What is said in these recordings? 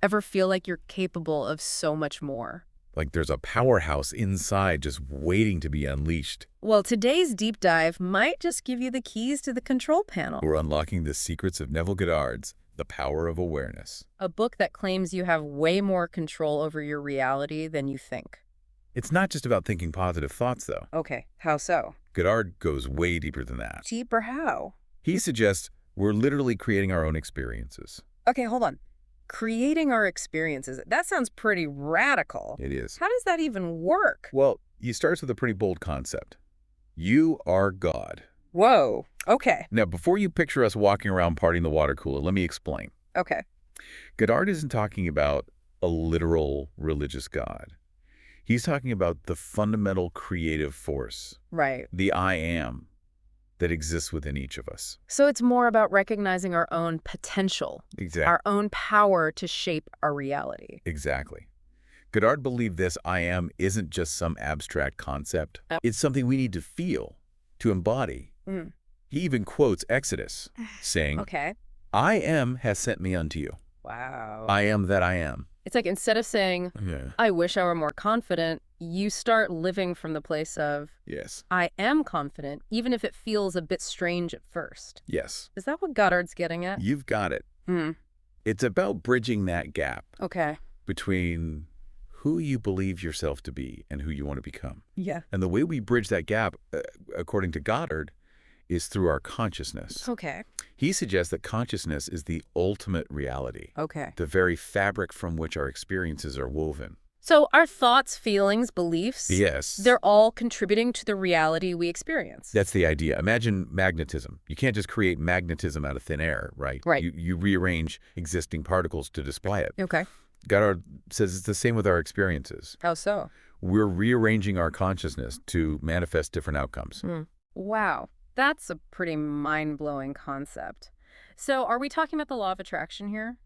Ever feel like you're capable of so much more? Like there's a powerhouse inside just waiting to be unleashed. Well, today's deep dive might just give you the keys to the control panel. We're unlocking the secrets of Neville Goddard's The Power of Awareness. A book that claims you have way more control over your reality than you think. It's not just about thinking positive thoughts, though. Okay, how so? Goddard goes way deeper than that. Deeper how? He suggests we're literally creating our own experiences. Okay, hold on. Creating our experiences. That sounds pretty radical. It is. How does that even work? Well, he starts with a pretty bold concept. You are God. Whoa. Okay. Now, before you picture us walking around partying the water cooler, let me explain. Okay. Goddard isn't talking about a literal religious God. He's talking about the fundamental creative force, Right. the I am, that exists within each of us. So it's more about recognizing our own potential, Exactly. our own power to shape our reality. Exactly. Goddard believed this I am isn't just some abstract concept. Yep. It's something we need to feel, to embody. Mm. He even quotes Exodus, saying, Okay. I am has sent me unto you. Wow. I am that I am. It's like instead of saying, Yeah. I wish I were more confident, you start living from the place of, Yes. I am confident, even if it feels a bit strange at first. Yes. Is that what Goddard's getting at? You've got it. Hmm. It's about bridging that gap Okay. between who you believe yourself to be and who you want to become. Yeah. And the way we bridge that gap, according to Goddard, is through our consciousness. Okay. He suggests that consciousness is the ultimate reality, Okay. the very fabric from which our experiences are woven. So our thoughts, feelings, beliefs, Yes. they're all contributing to the reality we experience. That's the idea. Imagine magnetism. You can't just create magnetism out of thin air, right? Right. You rearrange existing particles to display it. Okay. Goddard says it's the same with our experiences. How so? We're rearranging our consciousness to manifest different outcomes. Wow. That's a pretty mind-blowing concept. So are we talking about the law of attraction here?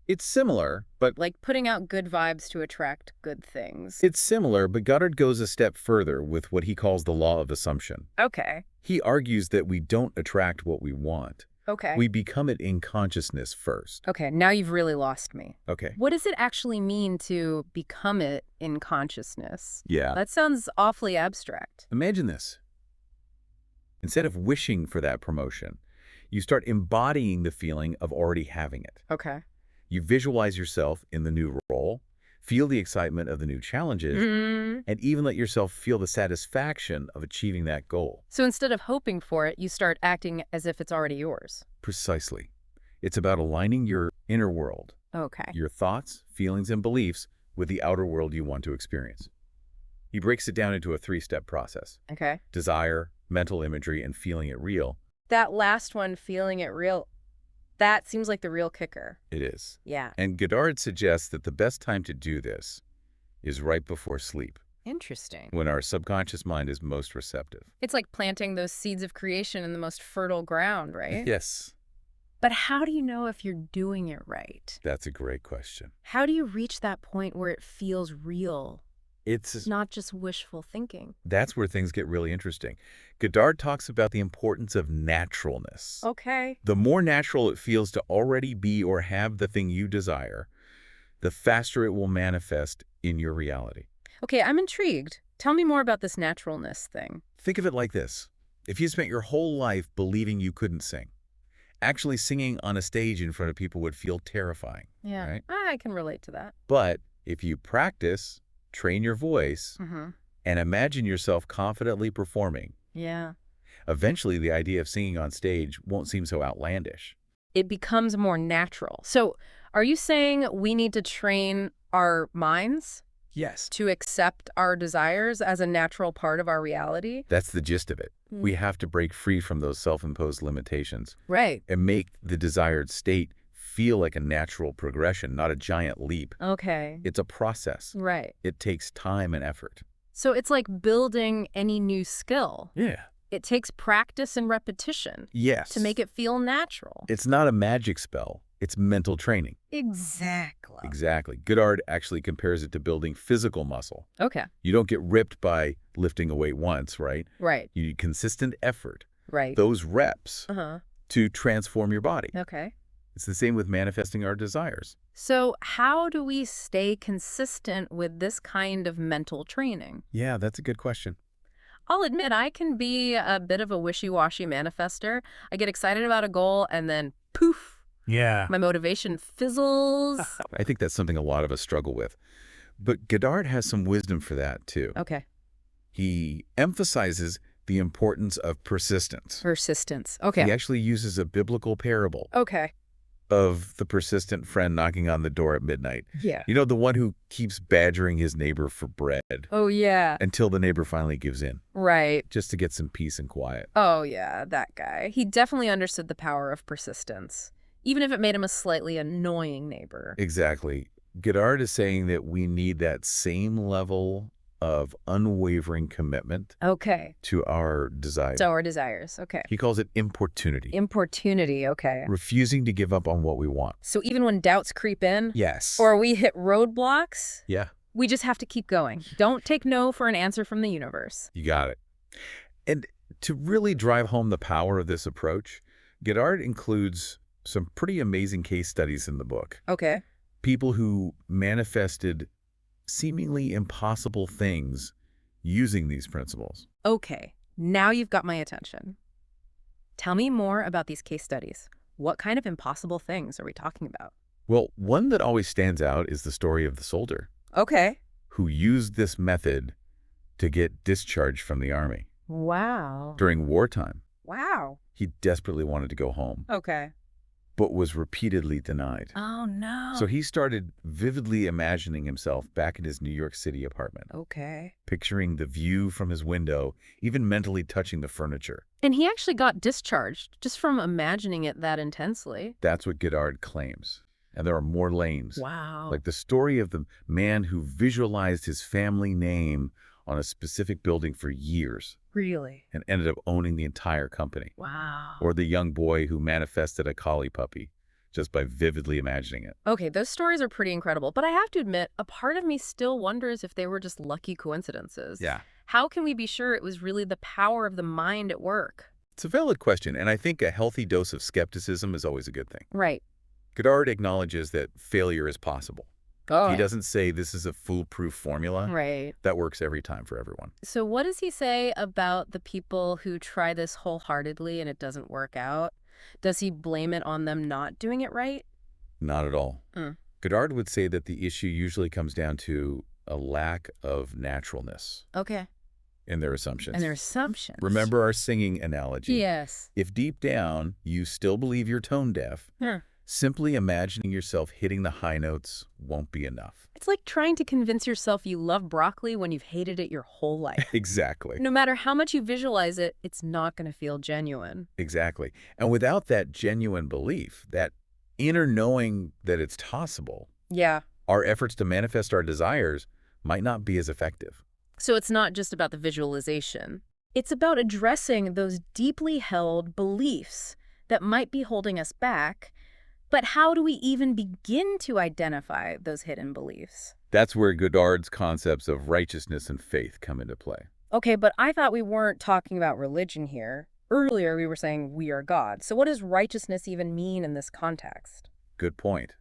It's similar, but Like putting out good vibes to attract good things? but Goddard goes a step further with what he calls the law of assumption. Okay. He argues that we don't attract what we want. Okay. We become it in consciousness first. Okay, now you've really lost me. Okay. What does it actually mean to become it in consciousness? Yeah. That sounds awfully abstract. Imagine this. Instead of wishing for that promotion, you start embodying the feeling of already having it. Okay. You visualize yourself in the new role, feel the excitement of the new challenges, and even let yourself feel the satisfaction of achieving that goal. So instead of hoping for it, you start acting as if it's already yours. Precisely. It's about aligning your inner world, Okay. your thoughts, feelings, and beliefs with the outer world you want to experience. He breaks it down into a three-step process: Okay. desire, mental imagery, and feeling it real. That last one, feeling it real, that seems like the real kicker. It is. Yeah. And Goddard suggests that the best time to do this is right before sleep, Interesting. when our subconscious mind is most receptive. It's like planting those seeds of creation in the most fertile ground, right? Yes, But how do you know if you're doing it right? that's a great question. How do you reach that point where it feels real, It's not just wishful thinking? That's where things get really interesting. Goddard talks about the importance of naturalness. Okay. The more natural it feels to already be or have the thing you desire, the faster it will manifest in your reality. Okay, I'm intrigued. Tell me more about this naturalness thing. Think of it like this. If you spent your whole life believing you couldn't sing, actually singing on a stage in front of people would feel terrifying. Yeah, Right? I can relate to that. But if you practice, train your voice, Mm-hmm. and imagine yourself confidently performing, Yeah. eventually the idea of singing on stage won't seem so outlandish. It becomes more natural. So are you saying we need to train our minds Yes. to accept our desires as a natural part of our reality? That's the gist of it. We have to break free from those self-imposed limitations Right. and make the desired state feel like a natural progression, not a giant leap. Okay. It's a process. Right. It takes time and effort. So it's like building any new skill. Yeah. It takes practice and repetition Yes. to make it feel natural. It's not a magic spell. It's mental training. Exactly. Exactly. Goddard actually compares it to building physical muscle. Okay. You don't get ripped by lifting a weight once, right? Right. You need consistent effort, Right. those reps, Uh-huh. to transform your body. Okay. It's the same with manifesting our desires. So how do we stay consistent with this kind of mental training? Yeah, that's a good question. I'll admit I can be a bit of a wishy-washy manifester. I get excited about a goal and then poof, Yeah. my motivation fizzles. I think that's something a lot of us struggle with. But Goddard has some wisdom for that, too. Okay. He emphasizes the importance of persistence. Persistence. He Okay. actually uses a biblical parable Okay. of the persistent friend knocking on the door at midnight. Yeah. You know, the one who keeps badgering his neighbor for bread Oh, yeah. until the neighbor finally gives in, Right. just to get some peace and quiet. Oh, yeah, that guy. He definitely understood the power of persistence, even if it made him a slightly annoying neighbor. Exactly. Goddard is saying that we need that same level of unwavering commitment Okay. to our desire. So our desires. Okay. He calls it importunity, Importunity. Okay. refusing to give up on what we want. So even when doubts creep in Yes. or we hit roadblocks, Yeah, we just have to keep going. Don't take no for an answer from the universe. you got it. And to really drive home the power of this approach, Goddard includes some pretty amazing case studies in the book. Okay. People who manifested seemingly impossible things using these principles. Okay. Now you've got my attention. Tell me more about these case studies. What kind of impossible things are we talking about? Well, one that always stands out is the story of the soldier Okay. who used this method to get discharged from the army. Wow. During wartime, Wow. he desperately wanted to go home, Okay. but was repeatedly denied. Oh, no. So he started vividly imagining himself back in his New York City apartment, Okay. picturing the view from his window, even mentally touching the furniture. And he actually got discharged just from imagining it that intensely. That's what Goddard claims. And there are more lanes. Wow. Like the story of the man who visualized his family name on a specific building for years Really? and ended up owning the entire company. Wow. Or the young boy who manifested a collie puppy just by vividly imagining it. Okay, those stories are pretty incredible, but I have to admit, a part of me still wonders if they were just lucky coincidences. Yeah. How can we be sure it was really the power of the mind at work? It's a valid question, and I think a healthy dose of skepticism is always a good thing. Right. Goddard acknowledges that failure is possible. Oh. He doesn't say this is a foolproof formula Right. that works every time for everyone. So what does he say about the people who try this wholeheartedly and it doesn't work out? Does he blame it on them not doing it right? Not at all. Mm. Goddard would say that the issue usually comes down to a lack of naturalness Okay. in their assumptions. And their assumptions. Remember our singing analogy. Yes. If deep down you still believe you're tone deaf, Huh. simply imagining yourself hitting the high notes won't be enough. It's like trying to convince yourself you love broccoli when you've hated it your whole life. Exactly. No matter how much you visualize it, it's not going to feel genuine. Exactly. And without that genuine belief, that inner knowing that it's possible, Yeah. our efforts to manifest our desires might not be as effective. So it's not just about the visualization. It's about addressing those deeply held beliefs that might be holding us back. But how do we even begin to identify those hidden beliefs? That's where Goddard's concepts of righteousness and faith come into play. Okay, but I thought we weren't talking about religion here. Earlier, we were saying we are God. So what does righteousness even mean in this context? Good point.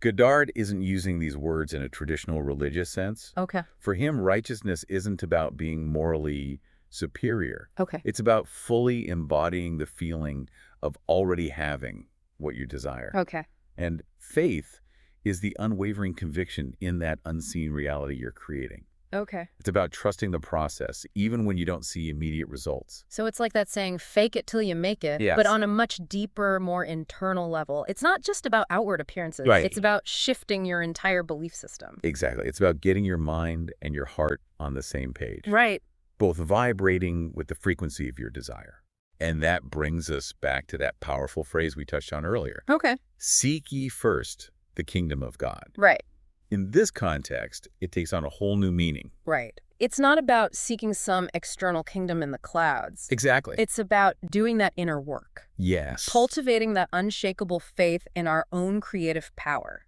Goddard isn't using these words in a traditional religious sense. Okay. For him, righteousness isn't about being morally superior. Okay. It's about fully embodying the feeling of already having what you desire. Okay. And faith is the unwavering conviction in that unseen reality you're creating. Okay. It's about trusting the process, even when you don't see immediate results. So it's like that saying, fake it till you make it, Yes. but on a much deeper, more internal level. It's not just about outward appearances. Right. It's about shifting your entire belief system. Exactly. It's about getting your mind and your heart on the same page, Right. both vibrating with the frequency of your desire. And that brings us back to that powerful phrase we touched on earlier. Okay. Seek ye first the kingdom of God. Right. In this context, it takes on a whole new meaning. Right. It's not about seeking some external kingdom in the clouds. Exactly. It's about doing that inner work, Yes. cultivating that unshakable faith in our own creative power.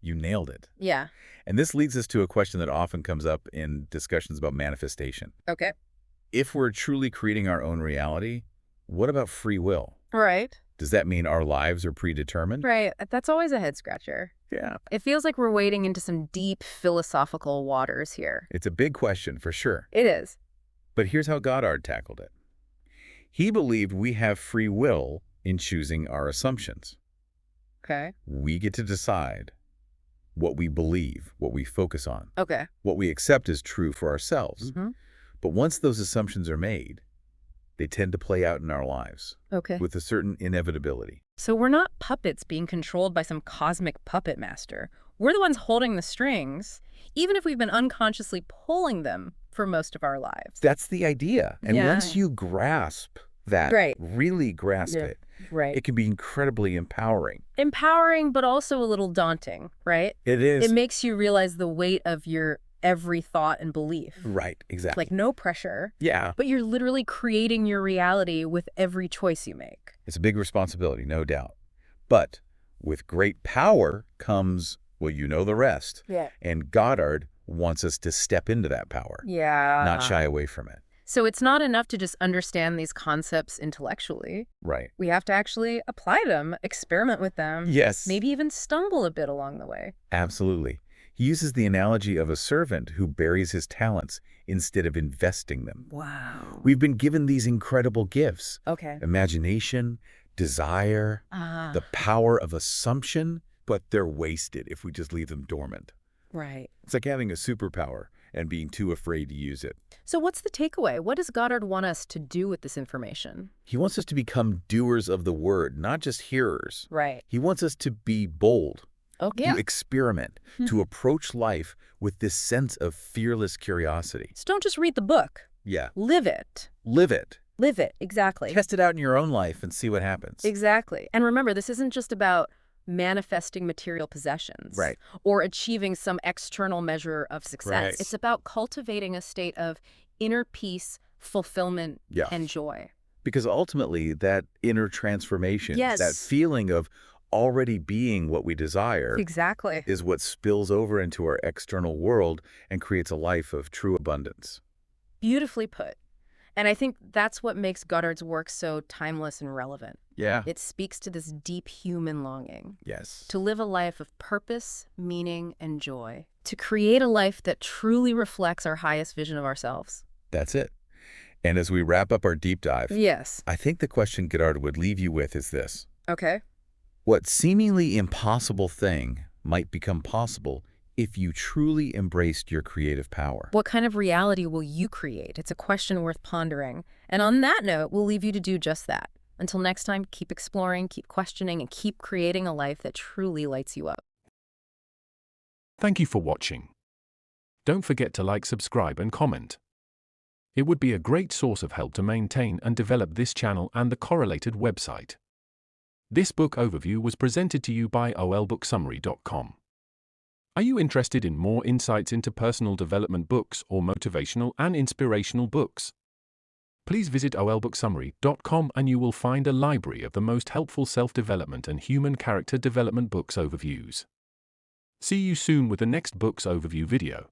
You nailed it. Yeah. And this leads us to a question that often comes up in discussions about manifestation. Okay. If we're truly creating our own reality, what about free will? Right. Does that mean our lives are predetermined? Right. That's always a head-scratcher. Yeah. It feels like we're wading into some deep philosophical waters here. It's a big question for sure. It is. But here's how Goddard tackled it. He believed we have free will in choosing our assumptions. Okay. We get to decide what we believe, what we focus on, Okay. what we accept as true for ourselves. Mm-hmm. But once those assumptions are made, they tend to play out in our lives Okay. with a certain inevitability. So we're not puppets being controlled by some cosmic puppet master. We're the ones holding the strings, even if we've been unconsciously pulling them for most of our lives. That's the idea. And Yeah. once you grasp that, Right. really grasp it, Right. it can be incredibly empowering. Empowering, but also a little daunting, right? It is. It makes you realize the weight of your every thought and belief. Right, exactly. Like no pressure, Yeah. but you're literally creating your reality with every choice you make. It's a big responsibility, no doubt. But with great power comes, well, you know the rest. Yeah. And Goddard wants us to step into that power, Yeah. not shy away from it. So it's not enough to just understand these concepts intellectually. Right. We have to actually apply them, experiment with them, Yes. maybe even stumble a bit along the way. Absolutely. He uses the analogy of a servant who buries his talents instead of investing them. Wow. We've been given these incredible gifts: Okay. imagination, desire, the power of assumption, but they're wasted if we just leave them dormant. Right. It's like having a superpower and being too afraid to use it. So what's the takeaway? What does Goddard want us to do with this information? He wants us to become doers of the word, not just hearers. Right. He wants us to be bold, Okay. to experiment, to approach life with this sense of fearless curiosity. So don't just read the book. Yeah. Live it. Live it. Live it. Exactly. Test it out in your own life and see what happens. Exactly. And remember, this isn't just about manifesting material possessions. Right. Or achieving some external measure of success. Right. It's about cultivating a state of inner peace, fulfillment, Yeah. and joy. Because ultimately, that inner transformation, Yes. that feeling of already being what we desire, Exactly. is what spills over into our external world and creates a life of true abundance. Beautifully put. And I think that's what makes Goddard's work so timeless and relevant. Yeah. It speaks to this deep human longing Yes. to live a life of purpose, meaning, and joy. To create a life that truly reflects our highest vision of ourselves. That's it. And as we wrap up our deep dive, Yes. I think the question Goddard would leave you with is this. Okay. What seemingly impossible thing might become possible if you truly embraced your creative power? What kind of reality will you create? It's a question worth pondering. And on that note, we'll leave you to do just that. Until next time, keep exploring, keep questioning, and keep creating a life that truly lights you up. Thank you for watching. Don't forget to like, subscribe, and comment. It would be a great source of help to maintain and develop this channel and the correlated website. This book overview was presented to you by olbooksummary.com. Are you interested in more insights into personal development books or motivational and inspirational books? Please visit olbooksummary.com and you will find a library of the most helpful self-development and human character development books overviews. See you soon with the next books overview video.